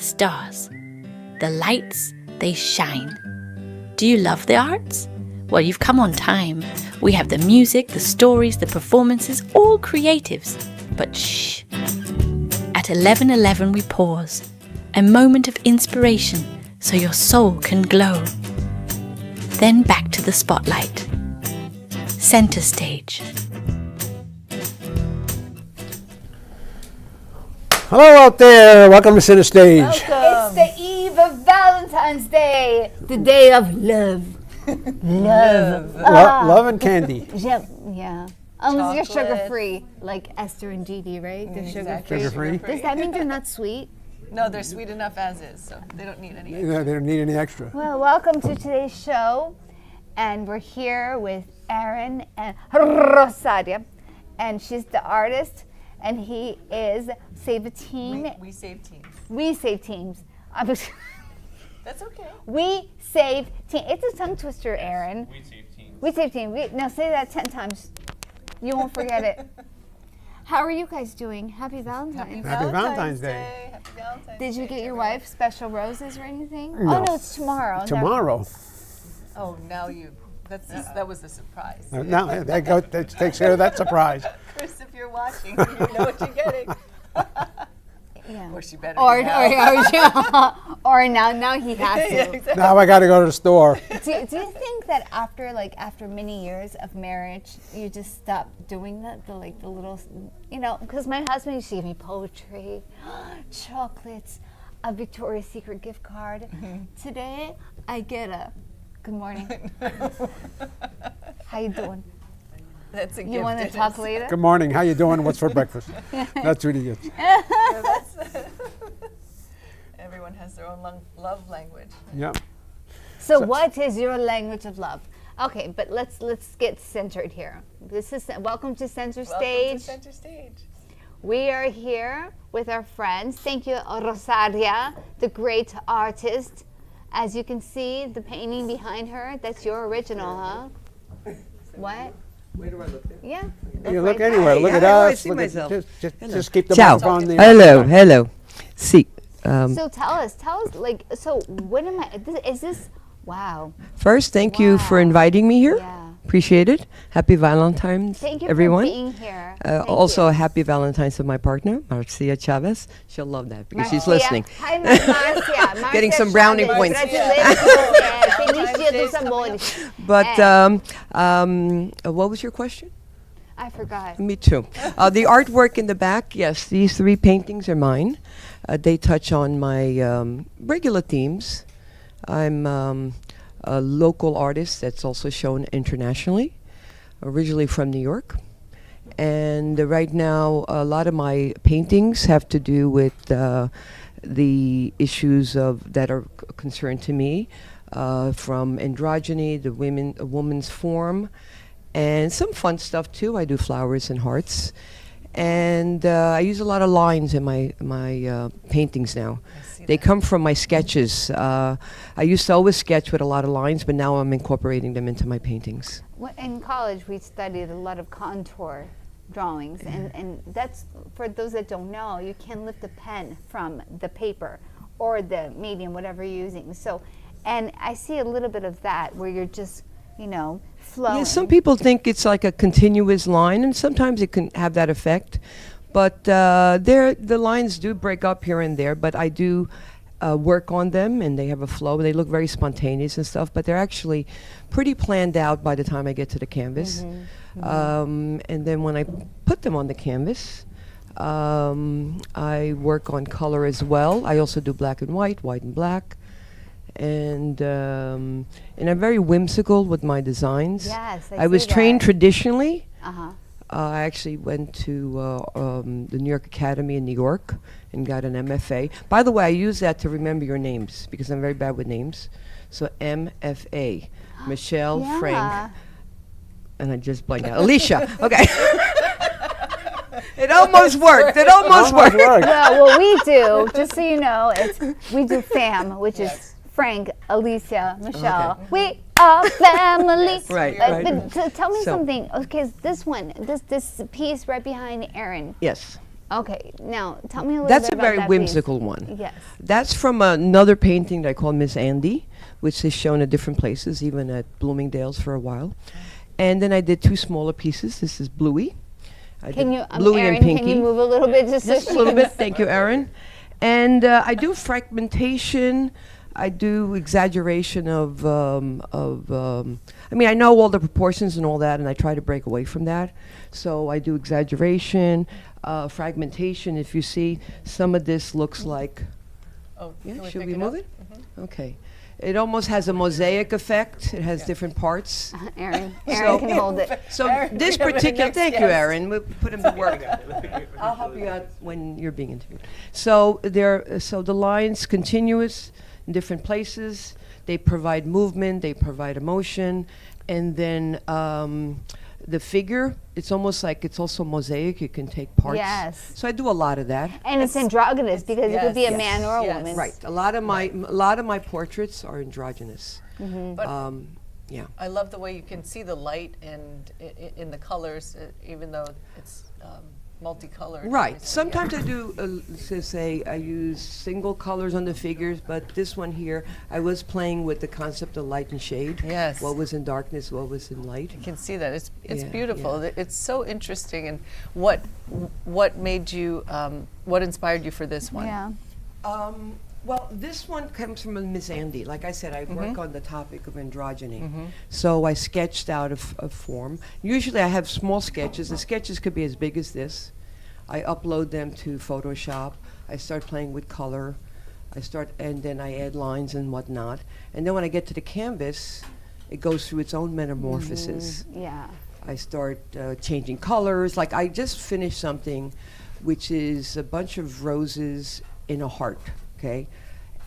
stars. The lights, they shine. Do you love the arts? Well, you've come on time. We have the music, the stories, the performances, all creatives. But shh. At 11:11 we pause. A moment of inspiration so your soul can glow. Then back to the spotlight. Center stage. Hello out there. Welcome to Center Stage. Welcome. It's the eve of Valentine's Day, the day of love. Love. Love and candy. Yeah. Unless you're sugar-free, like Esther and Dee, right? They're sugar-free. Sugar-free. Does that mean they're not sweet? No, they're sweet enough as is, so they don't need any. They don't need any extra. Well, welcome to today's show. And we're here with Aaron and Rosaria. And she's the artist, and he is Save a Team. We save teams. We Save Teams. That's okay. We Save Teams. It's a tongue twister, Aaron. We save teams. We Save Teams. Now say that 10 times. You won't forget it. How are you guys doing? Happy Valentine's. Happy Valentine's Day. Happy Valentine's Did you Day, get your everyone. wife special roses or anything? No. Oh no, it's tomorrow. Tomorrow. Oh, now you. That was a surprise. Now that takes care of that surprise. Chris, if you're watching, you know what you're getting. Yeah. Or she better. Or now. or now he has to. Yeah, exactly. Now I got to go to the store. Do you think that after many years of marriage, you just stop doing that? The little, because my husband used to give me poetry, chocolates, a Victoria's Secret gift card. Mm-hmm. Today, I get a good morning. How you doing? That's a gift. You want to it talk is. later? Good morning. How you doing? What's for breakfast? That's really good. Yeah, everyone has their own love language. Yeah. So what is your language of love? Okay, but let's get centered here. This is welcome to Center Stage. Welcome to Center Stage. We are here with our friends. Thank you, Rosaria, the great artist. As you can see, the painting behind her, that's your original, huh? What? Where do I look? Yeah. You look right anywhere. there. Look at I us. see Look myself. Just keep the Ciao. microphone there. Hello. See, So tell us, what am I, is this, wow. first, thank you for Wow. inviting me here. Yeah. Appreciate it. Happy Valentine's, Thank you everyone. for being here. Thank Also, you. a happy Valentine's to my partner, Marcia Chavez. She'll love that because she's Marcia. listening. Hi, Marcia. Getting Marcia some brownie Chavez. points. Congratulations. Feliz Dia Valentine's dos Day's coming Amores. But what was your question? I forgot. Me too. The artwork in the back, yes, these 3 paintings are mine. They touch on my regular themes. I'm a local artist that's also shown internationally, originally from New York. And right now, a lot of my paintings have to do with the issues that are concerned to me, from androgyny, a woman's form, and some fun stuff too. I do flowers and hearts. And I use a lot of lines in my paintings now. They come from my sketches. I used to always sketch with a lot of lines, but now I'm incorporating them into my paintings. In college, we studied a lot of contour drawings, and that's, for those that don't know, you can lift a pen from the paper or the medium, whatever you're using. So, and I see a little bit of that where you're just, flowing. Yeah, some people think it's like a continuous line, and sometimes it can have that effect. But the lines do break up here and there, but I do work on them, and they have a flow. They look very spontaneous and stuff, but they're actually pretty planned out by the time I get to the canvas. And then when I put them on the canvas, I work on color as well. I also do black and white and black. And I'm very whimsical with my designs. Yes, I was see trained that. traditionally. Uh-huh. I actually went to the New York Academy in New York and got an MFA. By the way, I use that to remember your names because I'm very bad with names. So MFA, Michelle, Yeah. Frank, and I just blanked out. Alicia, okay. It almost worked. It almost worked. Well, what we do, just so you know, we do FAM, which is Frank, Alicia, Michelle. Okay. We are family. Right, But right. tell me So- something. Okay, this piece right behind Aaron. Yes. Okay, now tell me a little That's bit a about very that piece. whimsical one. Yes. That's from another painting that I call Miss Andy, which is shown at different places, even at Bloomingdale's for a while. And then I did 2 smaller pieces. This is Bluey. I Can did you, Bluey Aaron, and Pinky. can you move a little bit just Just a little bit. Thank you, Aaron. And I do fragmentation. I do exaggeration of I mean, I know all the proportions and all that, and I try to break away from that. So I do exaggeration, fragmentation. If you see, some of this looks like, Oh, yeah, can should pick we it move up? it? Okay. It almost has a mosaic effect. It has different parts. Aaron So- can hold it. So Aaron, this we have a particular, next thank you, guest. Aaron. We'll put him to work. I'll help you out when you're being interviewed. So so the lines continuous in different places. They provide movement. They provide emotion, and then the figure. It's almost like it's also mosaic. You can take parts. Yes. So I do a lot of that. And it's androgynous because it could be a yes, man or a yes. woman. Right. A lot of my portraits are androgynous. But Yeah. I love the way you can see the light and in the colors, even though it's multicolored. Right. So, Sometimes I do, say, I use single colors on the figures, but this one here, I was playing with the concept of light and shade. Yes. What was in darkness, what was in light. You can see that it's Yeah, beautiful. It's so interesting. And what made you what inspired you for this one? Yeah. Well, this one comes from a Miss Andy. Like I said, I work on the topic of androgyny. So I sketched out a form. Usually I have small sketches. The sketches could be as big as this. I upload them to Photoshop. I start playing with color. And then I add lines and whatnot. And then when I get to the canvas, it goes through its own metamorphosis. Yeah. I start changing colors. Like I just finished something which is a bunch of roses in a heart, okay?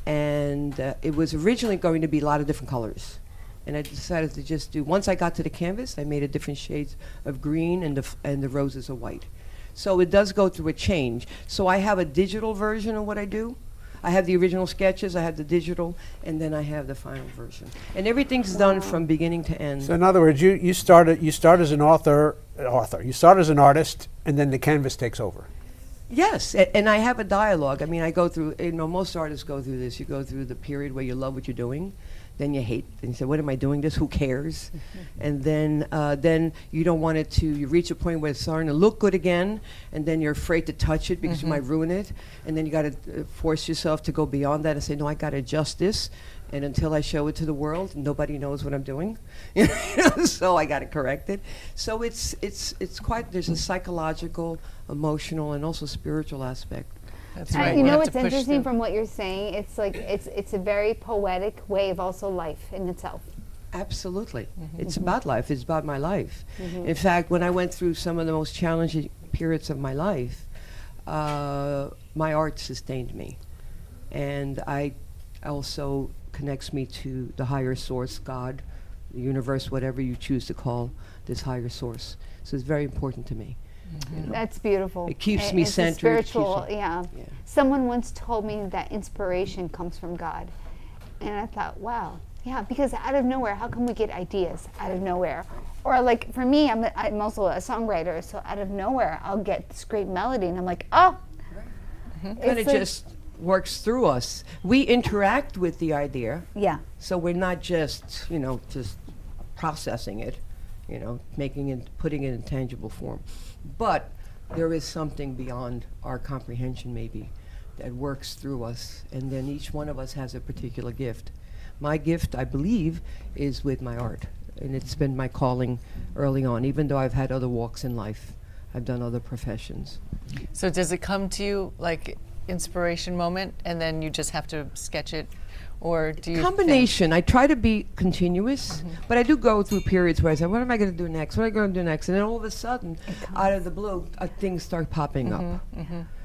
And it was originally going to be a lot of different colors. And I decided to just do, once I got to the canvas, I made a different shades of green and the roses are white. So it does go through a change. So I have a digital version of what I do. I have the original sketches, I have the digital, and then I have the final version. And everything's done from beginning to end. So in other words, you start as an author. You start as an artist, and then the canvas takes over. Yes, and I have a dialogue. I mean, I go through, most artists go through this. You go through the period where you love what you're doing, then you hate, and you say, what am I doing this? Who cares? And then you don't want it to, you reach a point where it's starting to look good again, and then you're afraid to touch it because you might ruin it. And then you got to force yourself to go beyond that and say, no, I got to adjust this. And until I show it to the world, nobody knows what I'm doing. So I got to correct it. So it's quite, there's a psychological, emotional, and also spiritual aspect. That's And right. you We know have what's to push interesting through. from what you're saying? It's like it's a very poetic way of also life in itself. Absolutely. It's about life. It's about my life. In fact, when I went through some of the most challenging periods of my life, my art sustained me. And I also connects me to the higher source, God, the universe, whatever you choose to call this higher source. So it's very important to me. You know? That's beautiful. It keeps And me it's a centered, it keeps spiritual, me- yeah. Yeah. Someone once told me that inspiration comes from God, and I thought, wow, yeah, because out of nowhere, how come we get ideas out of nowhere? Or like for me, I'm also a songwriter, so out of nowhere, I'll get this great melody, and I'm like, oh, And it's it like- just works through us. We interact with the idea, yeah. so we're not just, just processing it, making it, putting it in tangible form. But there is something beyond our comprehension maybe that works through us, and then each one of us has a particular gift. My gift, I believe, is with my art, and it's been my calling early on, even though I've had other walks in life. I've done other professions. So does it come to you like inspiration moment and then you just have to sketch it, or do you think- Combination. I try to be continuous, but I do go through periods where I say, what am I going to do next? What am I going to do next? And then all of a sudden, out of the blue, things start popping up.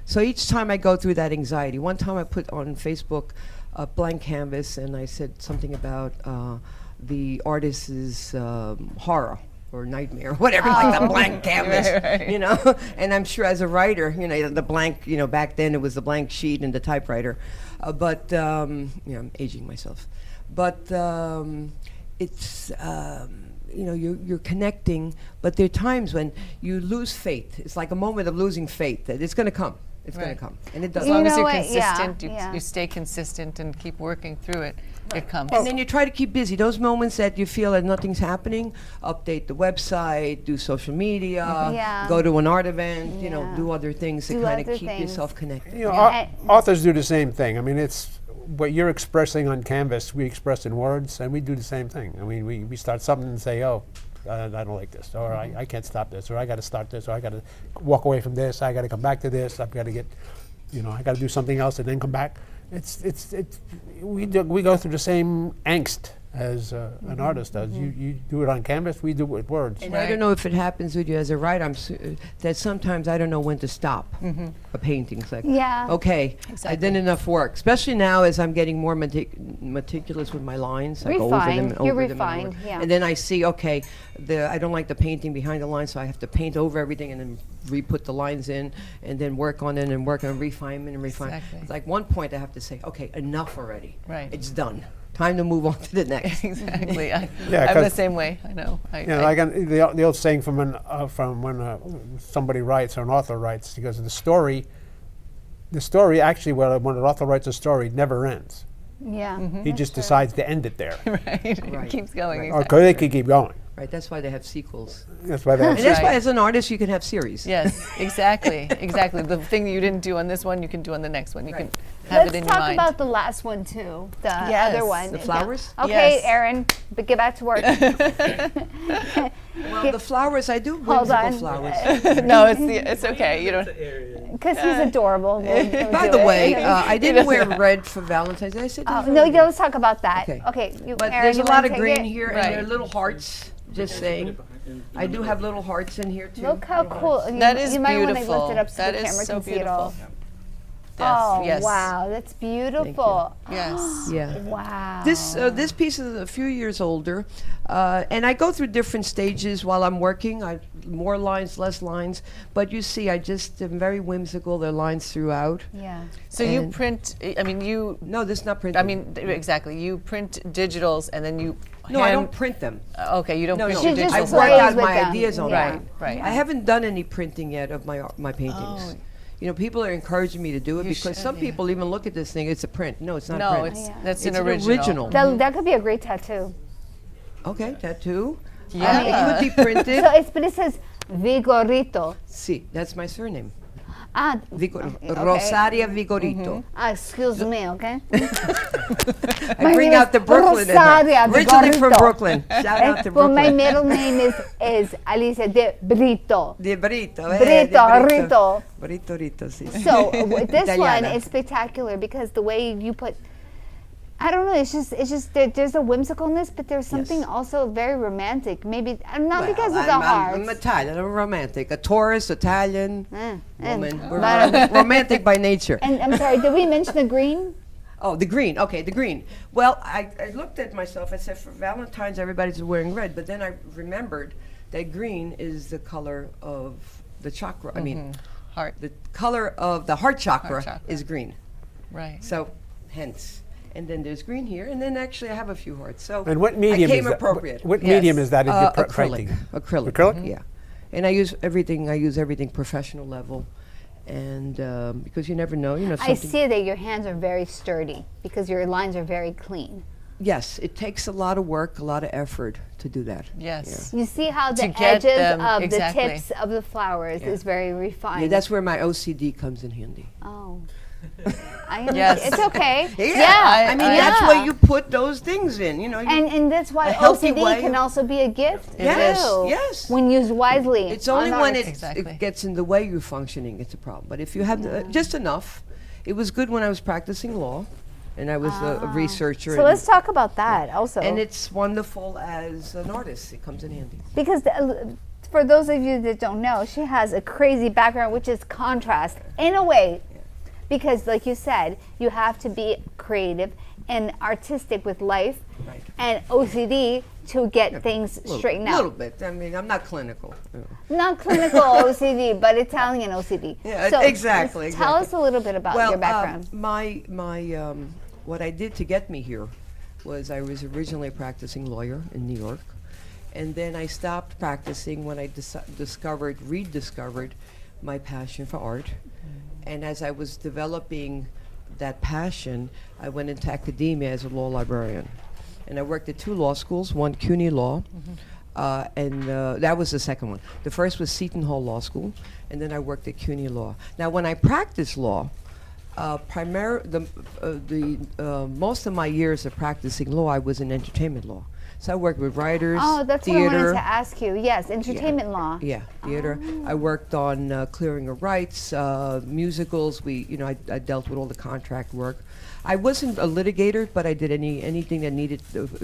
So each time I go through that anxiety. One time I put on Facebook a blank canvas and I said something about the artist's horror or nightmare, whatever, like the blank canvas, Right. And I'm sure as a writer, the blank, back then it was the blank sheet and the typewriter. I'm aging myself. But it's you're connecting, but there are times when you lose faith. It's like a moment of losing faith that it's going to come. It's going Right. to come, and it does. As long as know you're what? Yeah, consistent, yeah. you stay consistent and keep working through it, it comes. And then you try to keep busy. Those moments that you feel that nothing's happening, update the website, do social media, Yeah. go to an art event, Yeah. do other things to Do kind of other keep things. yourself connected. You know, Yeah. authors do the same thing. I mean, it's what you're expressing on canvas, we express in words, and we do the same thing. I mean, we start something and say, oh, I don't like this, or I can't stop this, or I got to start this, or I got to walk away from this, I got to come back to this, I've got to get, I got to do something else and then come back. We go through the same angst as an artist does. You do it on canvas, we do it with words. And I don't know if it happens with you as a writer. That sometimes I don't know when to stop a painting. It's like, Yeah. okay, I Exactly. did enough work. Especially now as I'm getting more meticulous with my lines. I go over them Refined. and You're over them and refined, over. yeah. And then I see, okay, I don't like the painting behind the lines, so I have to paint over everything and then re-put the lines in and then work on it and work on refinement and refinement. Exactly. It's like one point I have to say, okay, enough already. Right. It's done. Time to move on to the next. Exactly. Yeah, I'm the 'cause- same way. I know. Like the old saying from when somebody writes or an author writes, because the story actually, when an author writes a story, never ends. Yeah. He just decides to end it there, right. It Right. keeps going. Right. or Exactly. they could keep going. Right, that's why they have sequels. That's why they And that's Right. why, as an artist, you can have series. Yes, exactly. Exactly. The thing you didn't do on this one, you can do on the next one. You can have Let's it in your talk mind. about the last one too. The Yes. other one. The flowers? Okay, Yes. Aaron, but get back to work. Well, the flowers, I do Hold whimsical on. flowers. No, it's okay. You don't. Because he's adorable. We'll By do the it. way, I didn't wear red for Valentine's Day. I said, Oh, these are no, red. let's talk about that. Okay. Okay, But Aaron, there's you a lot wanna of take green it? here, Right. and there are little hearts. Just saying. I do have little hearts in here, too. Look how cool. That is you might want to beautiful. lift it up so That the is camera so can see it all. beautiful. Oh, Yes. wow, that's beautiful. Yes. Yeah. Wow. This piece is a few years older, and I go through different stages while I'm working. More lines, less lines, but you see, I just am very whimsical. There are lines throughout. Yeah. So you And- print. I mean, you. No, this is not printed. I mean, exactly. You print digitals and then you. no, I don't print them. Okay, you don't No, print no. She your just I digitals. work plays out with my them. ideas on Yeah. that. Right. I haven't done any printing yet of my paintings. Oh. You know, people are encouraging me to do it You because should, some yeah. people even look at this thing. It's a print. No, it's not a No, print. it's Yeah. that's It's an an original. original. That could be a great tattoo. Okay, tattoo. Yeah. It could be printed. But it says Vigorito. See, that's my surname. Ah, Rosaria Vigorito. Excuse me, okay? I My bring name out is the Brooklyn in her. Rosaria Originally from Vigorito. Brooklyn. Shout out to Well, my Brooklyn. middle name is Alicia de Brito. De Brito. Brito, Rito. Brito, Rito, sí. So with this one Italiana. is spectacular because the way you put, I don't know, it's just there's a whimsicalness, but there's something Yes. also very romantic. Maybe not because of the I'm hearts. Italian. I'm romantic. A Taurus, Italian woman. We're but- romantic by nature. And I'm sorry, did we mention the green? Oh, the green. Okay, the green. Well, I looked at myself. I said, for Valentine's, everybody's wearing red. But then I remembered that green is the color of the chakra. I mean, Heart. the color of the heart chakra, Heart chakra. is green. Right. So, hence. And then there's green here. And then actually I have a few hearts. So And what medium I came is that? appropriate. What medium is that in your Acrylic. painting? Acrylic. Acrylic? Yeah. And I use everything professional level. And because you never know, I something. see that your hands are very sturdy because your lines are very clean. Yes, it takes a lot of work, a lot of effort to do that. Yes. You see how the To get edges them, of exactly. the tips of the flowers is very refined. Yeah, that's where my OCD comes in handy. Oh. I understand. Yes. It's okay. I mean, that's yeah. where you put those things in, you know. And that's why A healthy OCD way can of- also be a gift Yes, too. yes. When used wisely. It's only on when art. Exactly. it gets in the way you're functioning, it's a problem. But if you have just enough, it was good when I was practicing law, and I was a researcher. So let's talk about that also. And it's wonderful as an artist. It comes in handy. Because for those of you that don't know, she has a crazy background, which is contrast in a way. Because, like you said, you have to be creative and artistic with life, Right. and OCD to get things straightened A out. little bit. I mean, I'm not clinical. Not clinical OCD, but Italian OCD. Yeah, so exactly, Tell exactly. us a little bit about your background. my what I did to get me here was I was originally a practicing lawyer in New York, And then I stopped practicing when I rediscovered my passion for art. And as I was developing that passion, I went into academia as a law librarian. And I worked at 2 law schools, one CUNY Law, and that was the second one. The first was Seton Hall Law School, and then I worked at CUNY Law. Now, when I practiced law, most of my years of practicing law, I was in entertainment law. So I worked with writers, Oh, that's theater. what I wanted to ask you. Yes, entertainment law. Yeah, theater. I worked on clearing of rights, musicals. I dealt with all the contract work. I wasn't a litigator, but I did anything that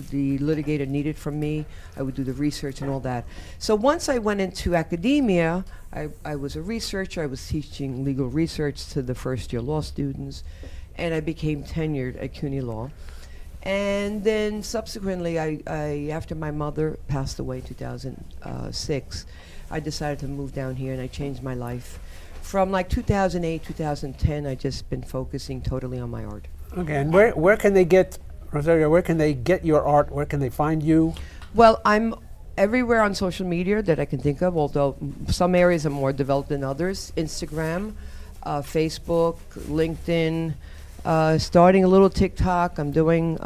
the litigator needed from me. I would do the research and all that. So once I went into academia, I was a researcher. I was teaching legal research to the first-year law students, and I became tenured at CUNY Law. And then subsequently, I after my mother passed away in 2006, I decided to move down here, and I changed my life. From like 2008, 2010, I just been focusing totally on my art. Okay, and where can they get, Rosaria, where can they get your art? Where can they find you? Well, I'm everywhere on social media that I can think of, although some areas are more developed than others. Instagram, Facebook, LinkedIn, starting a little TikTok. I'm doing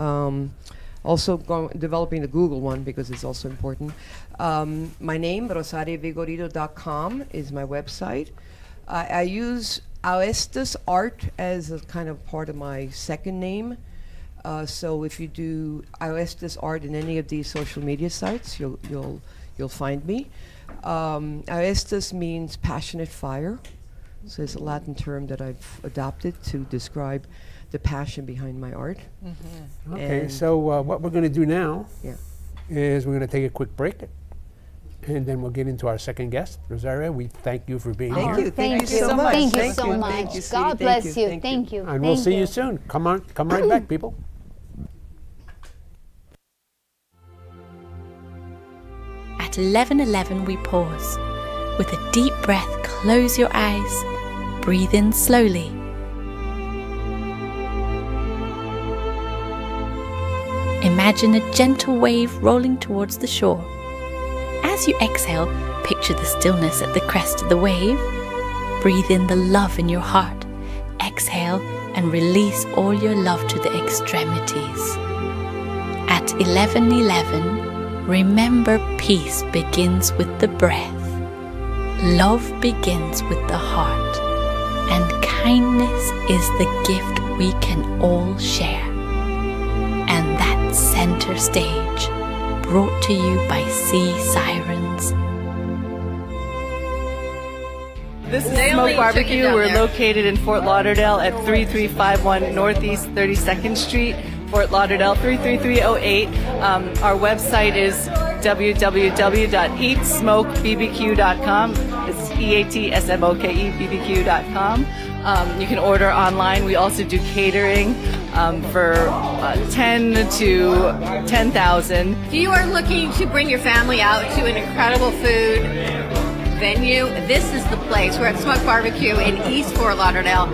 developing the Google one because it's also important. My name, rosariavigorito.com, is my website. I use Aestus Art as a kind of part of my second name. So if you do Aestus Art in any of these social media sites, you'll find me. Aestus means passionate fire. So it's a Latin term that I've adopted to describe the passion behind my art. Mm-hmm. Okay, And so what we're going to do now Yeah. is we're going to take a quick break, and then we'll get into our second guest. Rosaria, we thank you for being Thank here. you. Thank you so much. Thank you Thank so you. much. Thank you, sweetie. God Thank bless you. you. Thank Thank you. And we'll Thank see you you. soon. Come right back, people. At 11:11 we pause. With a deep breath, close your eyes. Breathe in slowly. Imagine a gentle wave rolling towards the shore. As you exhale, picture the stillness at the crest of the wave. Breathe in the love in your heart. Exhale and release all your love to the extremities. At 11:11, remember peace begins with the breath. Love begins with the heart. And kindness is the gift we can all share. And that center stage, brought to you by Sea Sirens. This is Smoke Barbecue. We're located in Fort Lauderdale at 3351 Northeast 32nd Street, Fort Lauderdale 33308. Our website is www.eatsmokebbq.com. It's EATSMOKEBBQ.com. You can order online. We also do catering for 10 to 10,000. If you are looking to bring your family out to an incredible food venue, this is the place. We're at Smoke Barbecue in East Fort Lauderdale.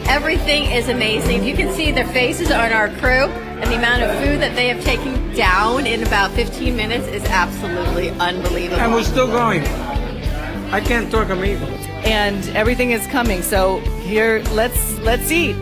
Everything is amazing. If you can see their faces on our crew and the amount of food that they have taken down in about 15 minutes is absolutely unbelievable. And we're still going. I can't talk, I'm eating. And everything is coming. So here, let's eat.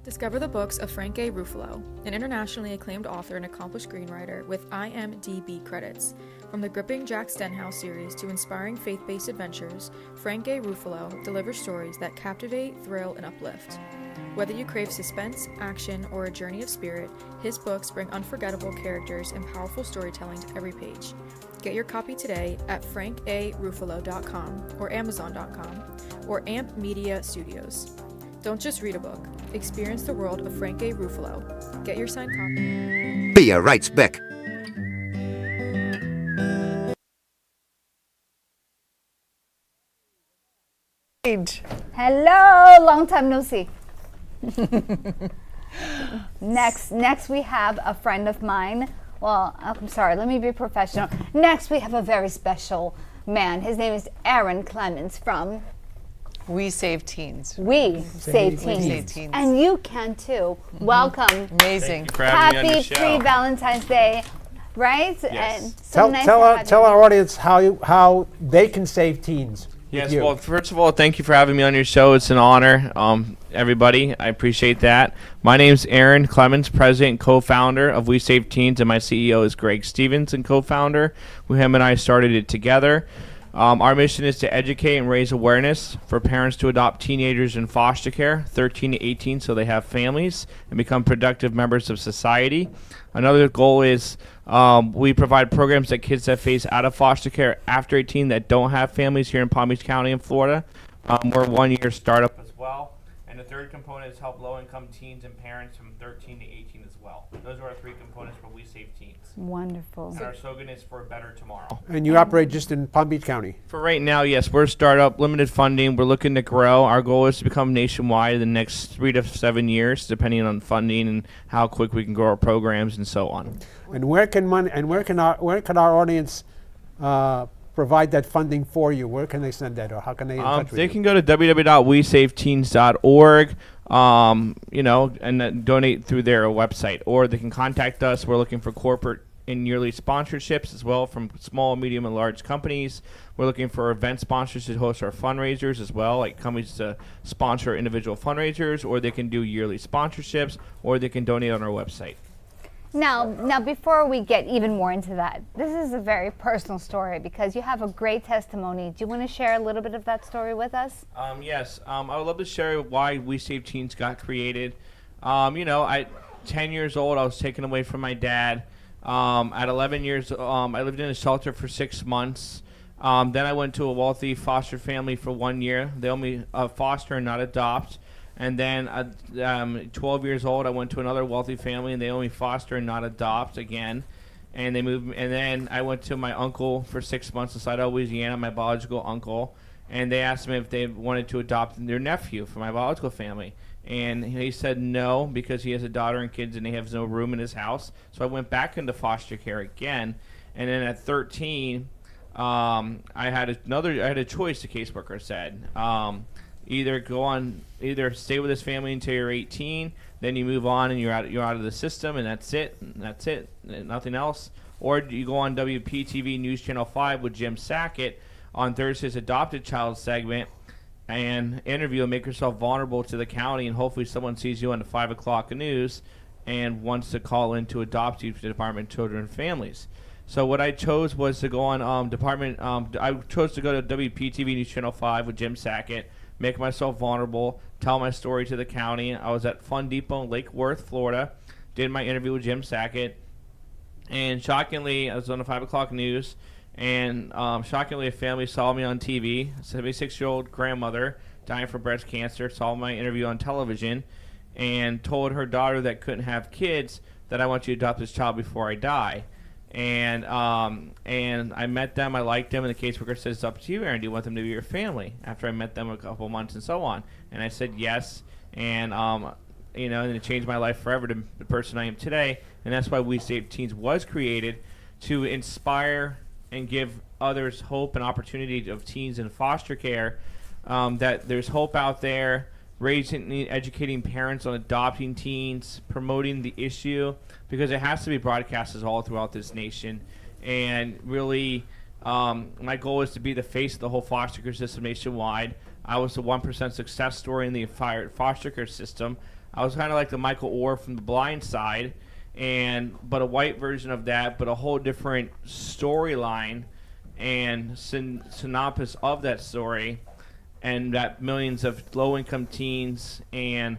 Discover the books of Frank A. Ruffolo, an internationally acclaimed author and accomplished screenwriter with IMDb credits. From the gripping Jack Stenhouse series to inspiring faith-based adventures, Frank A. Ruffolo delivers stories that captivate, thrill, and uplift. Whether you crave suspense, action, or a journey of spirit, his books bring unforgettable characters and powerful storytelling to every page. Get your copy today at frankaruffolo.com or amazon.com or AMP Media Studios. Don't just read a book. Experience the world of Frank A. Ruffolo. Get your signed copy. Be a right back. Hello, long time no see. Next we have a friend of mine. Well, I'm sorry, let me be professional. Next we have a very special man. His name is Aaron Clemens from We Save Teens. We Save We Teens. Save Teens. And you can too. Welcome. Amazing. For having me on Happy your show. pre-Valentine's Day, right? Yes. And so nice to have Tell you. our audience how they can save teens. with Yes, you. well, first of all, thank you for having me on your show. It's an honor, everybody. I appreciate that. My name's Aaron Clemens, president and co-founder of We Save Teens, and my CEO is Greg Stevens, and co-founder. Him and I started it together. Our mission is to educate and raise awareness for parents to adopt teenagers in foster care, 13 to 18, so they have families and become productive members of society. Another goal is we provide programs that kids that face out of foster care after 18 that don't have families here in Palm Beach County in Florida. We're a 1-year startup as well. And the third component is help low-income teens and parents from 13 to 18 as well. Those are our 3 components for We Save Teens. Wonderful. And our slogan is for a better tomorrow. And you operate just in Palm Beach County. For right now, yes, we're a startup, limited funding. We're looking to grow. Our goal is to become nationwide in the next 3 to 7 years, depending on funding and how quick we can grow our programs and so on. And where can our audience provide that funding for you? Where can they send that, or how can they get in touch with They you? can go to www.wesaveteens.org, and then donate through their website, or they can contact us. We're looking for corporate and yearly sponsorships as well from small, medium, and large companies. We're looking for event sponsors to host our fundraisers as well, like companies to sponsor individual fundraisers, or they can do yearly sponsorships, or they can donate on our website. Now, before we get even more into that, this is a very personal story because you have a great testimony. Do you want to share a little bit of that story with us? Yes, I would love to share why We Save Teens got created. 10 years old, I was taken away from my dad. At 11 years, I lived in a shelter for 6 months. Then I went to a wealthy foster family for 1 year. They only foster and not adopt. And then at 12 years old, I went to another wealthy family, and they only foster and not adopt again. And they moved. And then I went to my uncle for 6 months inside of Louisiana, my biological uncle. And they asked me if they wanted to adopt their nephew from my biological family. And he said no, because he has a daughter and kids, and he has no room in his house. So I went back into foster care again. And then at 13, I had a choice. The caseworker said. Either stay with this family until you're 18, then you move on and you're out of the system, and that's it, nothing else. Or you go on WPTV News Channel 5 with Jim Sackett on Thursday's Adopted Child segment and interview and make yourself vulnerable to the county, and hopefully someone sees you on the 5 o'clock news and wants to call in to adopt you to the Department of Children and Families. So what I chose was to go on I chose to go to WPTV News Channel 5 with Jim Sackett, make myself vulnerable, tell my story to the county. I was at Fun Depot in Lake Worth, Florida, did my interview with Jim Sackett, and shockingly, I was on the 5 o'clock news, and shockingly, a family saw me on TV. A 76-year-old grandmother dying from breast cancer saw my interview on television and told her daughter that couldn't have kids that I want you to adopt this child before I die. And I met them, I liked them, and the caseworker says, it's up to you, Aaron, do you want them to be your family? After I met them a couple months and so on. And I said yes, and and it changed my life forever to the person I am today. And that's why We Save Teens was created, to inspire and give others hope and opportunity of teens in foster care, that there's hope out there, educating parents on adopting teens, promoting the issue, because it has to be broadcasted all throughout this nation. And really, my goal is to be the face of the whole foster care system nationwide. I was the 1% success story in the foster care system. I was kind of like the Michael Orr from The Blind Side, but a white version of that, but a whole different storyline and synopsis of that story, and that millions of low-income teens and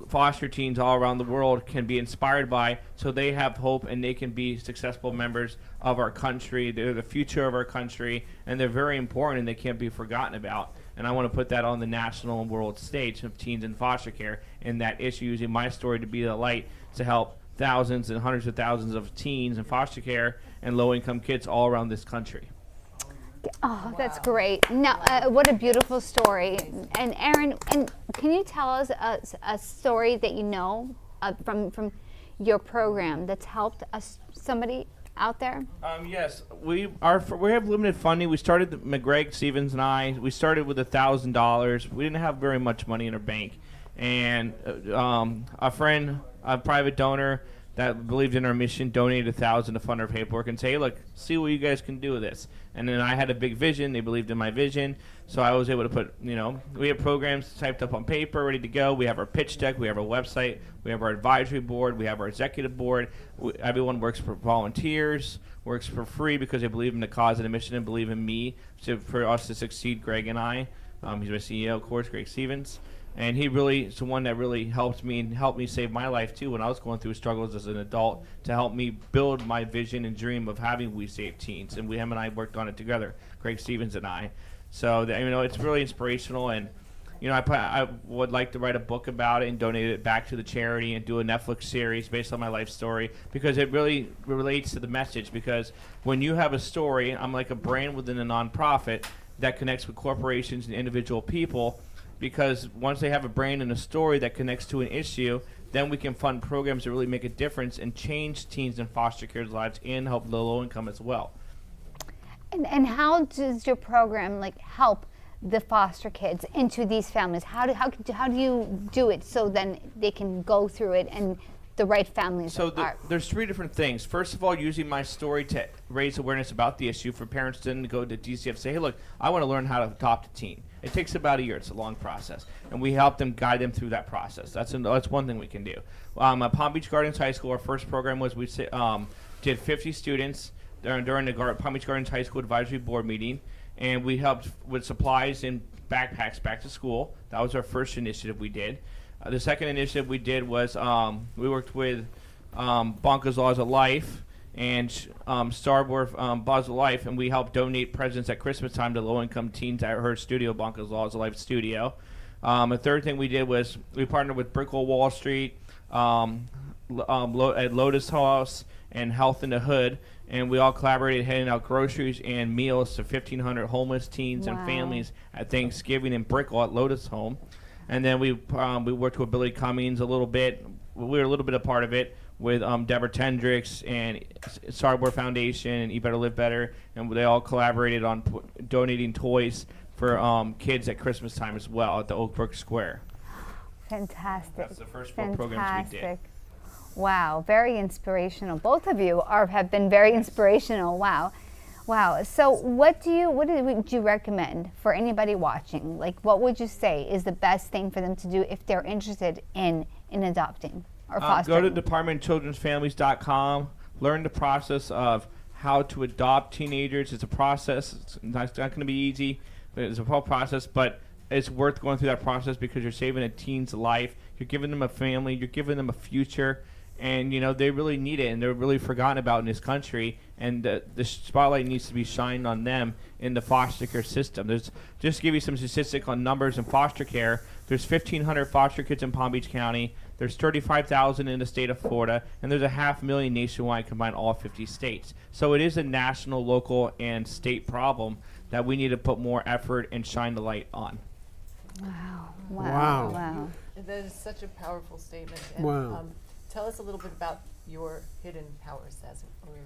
foster teens all around the world can be inspired by, so they have hope and they can be successful members of our country. They're the future of our country, and they're very important, and they can't be forgotten about. And I want to put that on the national and world stage of teens in foster care, and that issue, using my story to be the light to help thousands and hundreds of thousands of teens in foster care and low-income kids all around this country. Oh, that's great. Now, what a beautiful story. And Aaron, can you tell us a story that you know from your program that's helped somebody out there? Yes, we have limited funding. We started, McGregor, Stevens, and I. We started with $1,000. We didn't have very much money in our bank, and a friend, a private donor that believed in our mission, donated $1,000 to fund our paperwork and say, hey, look, see what you guys can do with this. And then I had a big vision. They believed in my vision. So I was able to put, we have programs typed up on paper, ready to go. We have our pitch deck. We have our website. We have our advisory board. We have our executive board. Everyone works for volunteers, works for free because they believe in the cause and the mission and believe in me for us to succeed, Greg and I. He's my CEO, of course, Greg Stevens. And he really is the one that really helped me and helped me save my life, too, when I was going through struggles as an adult, to help me build my vision and dream of having We Save Teens. And him and I worked on it together, Greg Stevens and I. So, it's really inspirational. And, I would like to write a book about it and donate it back to the charity and do a Netflix series based on my life story, because it really relates to the message. Because when you have a story, I'm like a brand within a nonprofit that connects with corporations and individual people. Because once they have a brand and a story that connects to an issue, then we can fund programs that really make a difference and change teens in foster care's lives and help the low income as well. And how does your program help the foster kids into these families? How do you do it so then they can go through it and the right families? So there's three different things. First of all, using my story to raise awareness about the issue for parents to go to DCF and say, hey, look, I want to learn how to adopt a teen. It takes about a year. It's a long process. And we help them, guide them through that process. That's one thing we can do. At Palm Beach Gardens High School, our first program was we did 50 students during the Palm Beach Gardens High School Advisory Board meeting. And we helped with supplies and backpacks back to school. That was our first initiative we did. The second initiative we did was we worked with Bonkers Laws of Life and Starboard Laws of Life, and we helped donate presents at Christmas time to low-income teens at her studio, Bonkers Laws of Life Studio. The third thing we did was we partnered with Brickell Wall Street, at Lotus House, and Health in the Hood, and we all collaborated handing out groceries and meals to 1,500 homeless teens and families at Thanksgiving in Brickell at Lotus Home. And then we worked with Billy Cummings a little bit. We were a little bit a part of it with Deborah Tendricks and Starboard Foundation and Eat Better, Live Better. And they all collaborated on donating toys for kids at Christmas time as well at the Oak Brook Square. Fantastic. That's the first four programs we did. Wow, very inspirational. Both of you have been very inspirational. Wow. So would you recommend for anybody watching? What would you say is the best thing for them to do if they're interested in adopting or fostering? Go to departmentofchildrensfamilies.com. Learn the process of how to adopt teenagers. It's a process. It's not going to be easy. It's a whole process, but it's worth going through that process because you're saving a teen's life. You're giving them a family. You're giving them a future. And, they really need it, and they're really forgotten about in this country. And the spotlight needs to be shined on them in the foster care system. Just to give you some statistics on numbers in foster care, there's 1,500 foster kids in Palm Beach County. There's 35,000 in the state of Florida, and there's 500,000 nationwide combined all 50 states. So it is a national, local, and state problem that we need to put more effort and shine the light on. Wow. That is such a powerful statement. And, Wow. Tell us a little bit about your hidden powers, as we were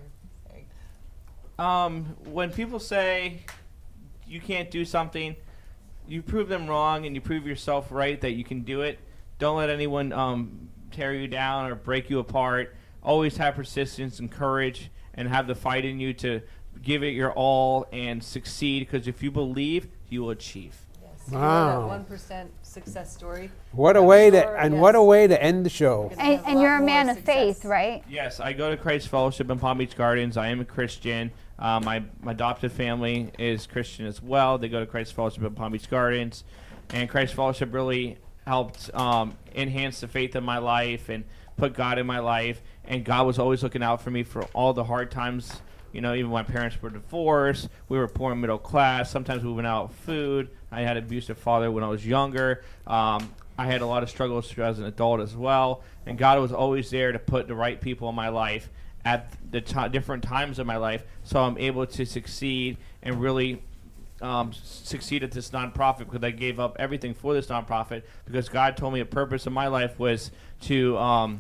saying. When people say you can't do something, you prove them wrong and you prove yourself right that you can do it. Don't let anyone tear you down or break you apart. Always have persistence and courage and have the fight in you to give it your all and succeed, because if you believe, you will achieve. Wow. That 1% success story. What a way to end the show. And you're a man of faith, right? Yes, I go to Christ Fellowship in Palm Beach Gardens. I am a Christian. My adopted family is Christian as well. They go to Christ Fellowship in Palm Beach Gardens. And Christ Fellowship really helped enhance the faith in my life and put God in my life. And God was always looking out for me for all the hard times. Even when my parents were divorced, we were poor and middle class. Sometimes we went out of food. I had an abusive father when I was younger. I had a lot of struggles as an adult as well. And God was always there to put the right people in my life at the different times of my life, so I'm able to succeed and really succeed at this nonprofit, because I gave up everything for this nonprofit, because God told me a purpose of my life was to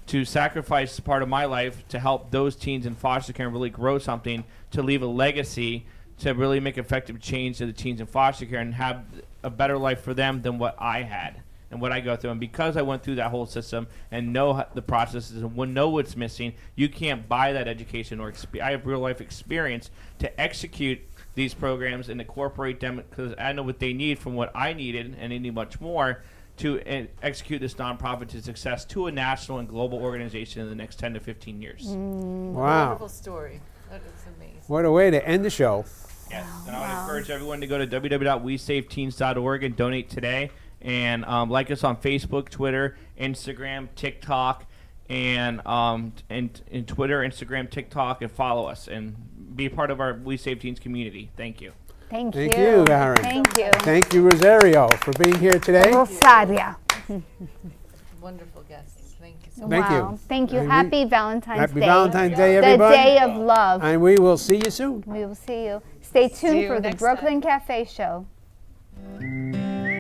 to sacrifice part of my life to help those teens in foster care and really grow something, to leave a legacy, to really make effective change to the teens in foster care and have a better life for them than what I had and what I go through. And because I went through that whole system and know the processes and know what's missing, you can't buy that education or I have real life experience to execute these programs and incorporate them, because I know what they need from what I needed and they need much more to execute this nonprofit to success to a national and global organization in the next 10 to 15 years. Wow. Wonderful story. That is amazing. What a way to end the show. Yes, and I would encourage everyone to go to www.wesaveteens.org and donate today. And like us on Facebook, Twitter, Instagram, TikTok, and Twitter, Instagram, TikTok, and follow us and be part of our We Save Teens community. Thank you. Thank Thank you. you, Aaron. Thank you. Thank you, Rosario, for being here today. Rosaria. Wonderful guests. Thank you so much. Thank Wow. you. Thank you. And Happy Valentine's Happy Day. Valentine's Day, The everybody. day of love. And we will see you soon. We will see you. Stay tuned you for the next Brooklyn Cafe Show.